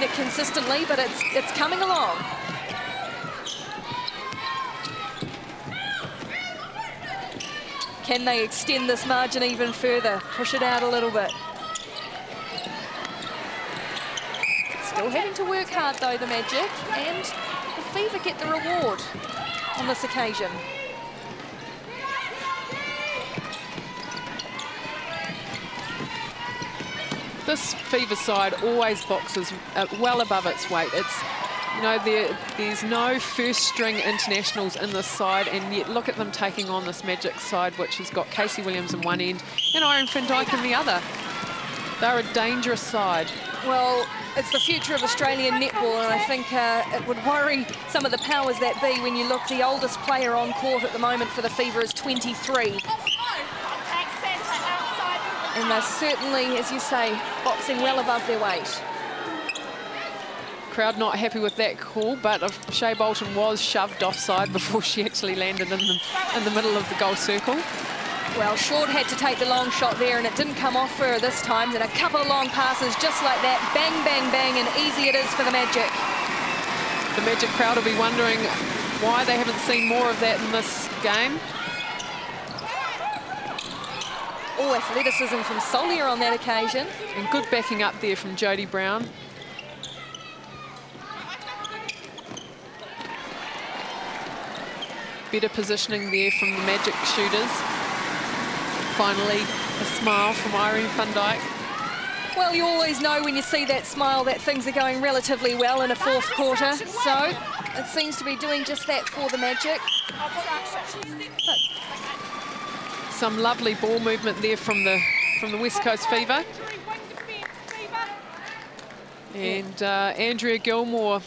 it consistently, but it's coming along. Can they extend this margin even further? Push it out a little bit. Still having to work hard though, the Magic, and the Fever get the reward on this occasion. This Fever side always boxes well above its weight. It's, you know, there's no first-string internationals in this side, and yet look at them taking on this Magic side, which has got Casey Williams in one end and Iron Van Dyke in the other. They're a dangerous side. Well, it's the future of Australian netball, and I think it would worry some of the powers that be when you look. The oldest player on court at the moment for the Fever is 23. And they're certainly, as you say, boxing well above their weight. Crowd not happy with that call, but Shea Bolton was shoved offside before she actually landed in the middle of the goal circle. Well, Short had to take the long shot there, and it didn't come off for her this time. Then a couple of long passes just like that. Bang, bang, bang, and easy it is for the Magic. The Magic crowd will be wondering why they haven't seen more of that in this game. Oh, athleticism from Solier on that occasion. And good backing up there from Jodie Brown. Better positioning there from the Magic shooters. Finally, a smile from Irene Van Dyke. Well, you always know when you see that smile that things are going relatively well in a fourth quarter. So it seems to be doing just that for the Magic. But some lovely ball movement there from the West Coast Fever. And Andrea Gilmore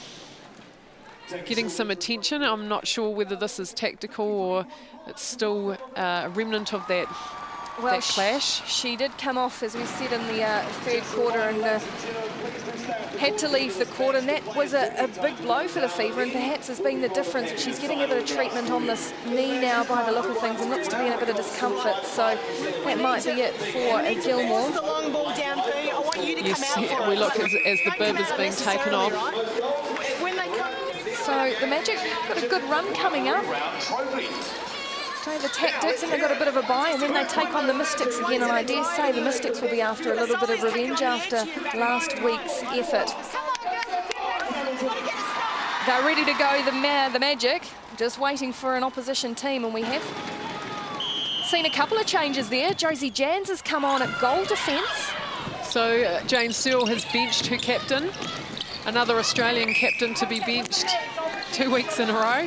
getting some attention. I'm not sure whether this is tactical or it's still a remnant of that, well, that clash. She did come off, as we said, in the third quarter and had to leave the court, and that was a big blow for the Fever, and perhaps has been the difference. But she's getting a bit of treatment on this knee now by the look of things and looks to be in a bit of discomfort, so that might be it for Gilmore. Yes, we look as the bib is being taken off. So the Magic got a good run coming up. So the Tactics, and they've got a bit of a bye, and then they take on the Mystics again, and I dare say the Mystics will be after a little bit of revenge after last week's effort. They're ready to go, the Magic, just waiting for an opposition team, and we have seen a couple of changes there. Josie Jans has come on at goal defence. So Jane Searle has benched her captain. Another Australian captain to be benched 2 weeks in a row.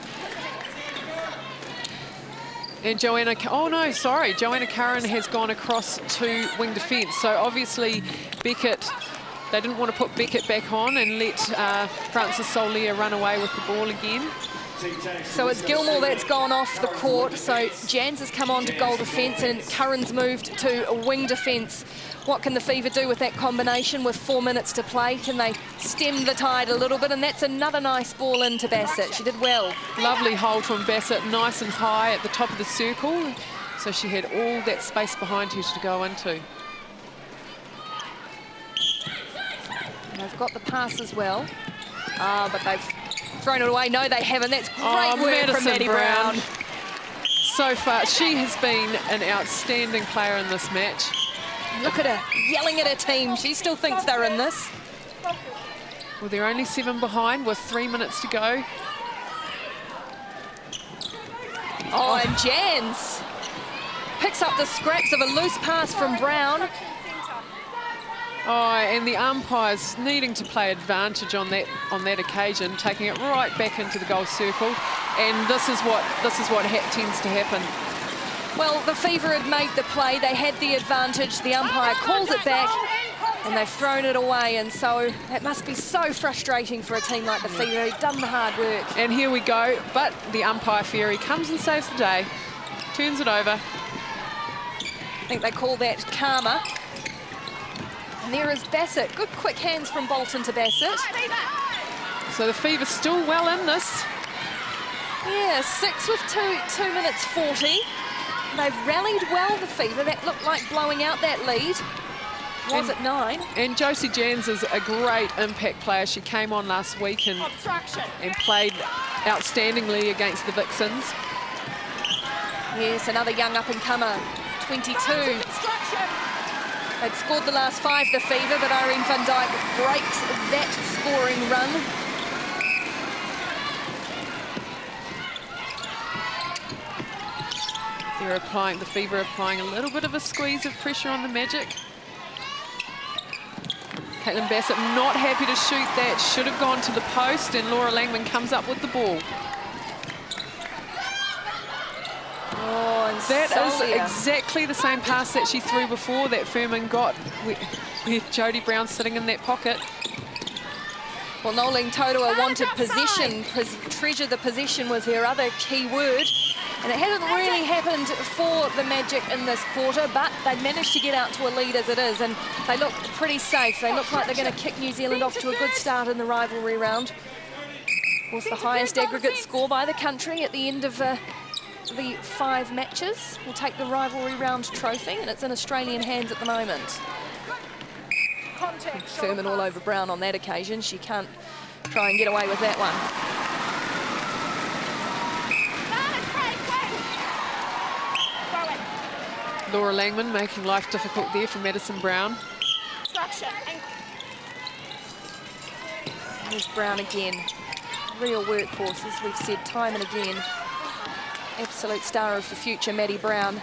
And Joanna Curran has gone across to wing defence. So obviously Beckett, they didn't want to put Beckett back on and let Frances Solier run away with the ball again. So it's Gilmore that's gone off the court. So Jans has come on to goal defence and Curran's moved to a wing defence. What can the Fever do with that combination with 4 minutes to play? Can they stem the tide a little bit? And that's another nice ball into Bassett. She did well. Lovely hold from Bassett, nice and high at the top of the circle. So she had all that space behind her to go into. And they've got the pass as well. But they've thrown it away. No, they haven't. That's great work from Maddie Brown. So far, she has been an outstanding player in this match. Look at her, yelling at her team. She still thinks they're in this. Well, they're only 7 behind with 3 minutes to go. Oh, and Jans picks up the scraps of a loose pass from Brown. Oh, and the umpires needing to play advantage on that occasion, taking it right back into the goal circle. And this is what tends to happen. Well, the Fever had made the play. They had the advantage. The umpire calls it back, and they've thrown it away. And so that must be so frustrating for a team like the Fever. They've done the hard work. And here we go. But the umpire fairy comes and saves the day. Turns it over. I think they call that karma. And there is Bassett. Good quick hands from Bolton to Bassett. So the Fever still well in this. Yeah, 6 with 2 minutes 40. They've rallied well, the Fever. That looked like blowing out that lead. Was at 9. And Josie Jans is a great impact player. She came on last week and played outstandingly against the Vixens. Yes, another young up-and-comer, 22. They'd scored the last 5, the Fever, but Irene van Dijk breaks that scoring run. The Fever applying a little bit of a squeeze of pressure on the Magic. Caitlin Bassett not happy to shoot that. Should have gone to the post, and Laura Langman comes up with the ball. Oh, and that is exactly the same pass that she threw before that Furman got with Jodie Brown sitting in that pocket. Well, Noeline Tautua wanted possession. Treasure the possession was her other key word. And it hasn't really happened for the Magic in this quarter, but they managed to get out to a lead as it is, and they look pretty safe. They look like they're going to kick New Zealand off to a good start in the rivalry round. Of course, the highest aggregate score by the country at the end of the 5 matches will take the rivalry round trophy, and it's in Australian hands at the moment. Furman all over Brown on that occasion. She can't try and get away with that one. Laura Langman making life difficult there for Madison Brown. There's Brown again. Real workhorse, as we've said time and again. Absolute star of the future, Maddie Brown.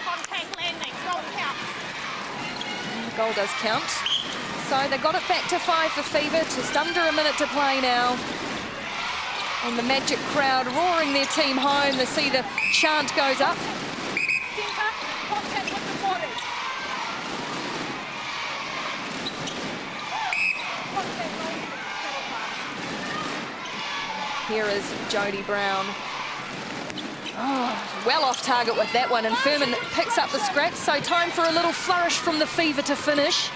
Contact landing, goal counts. The goal does count. So they got it back to 5 for Fever, just under a minute to play now. And the Magic crowd roaring their team home. They see the chant goes up. Contact with the body. Here is Jodie Brown. Oh, well off target with that one, and Furman picks up the scraps, so time for a little flourish from the Fever to finish.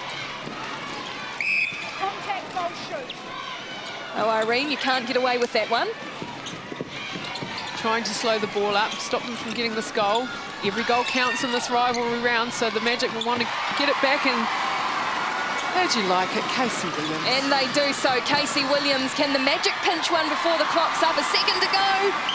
Contact goal shoot. Oh, Irene, you can't get away with that one. Trying to slow the ball up, stop them from getting this goal. Every goal counts in this rivalry round, so the Magic will want to get it back, and how'd you like it, Casey Williams? And they do so. Casey Williams, can the Magic pinch one before the clock's up? A second to go.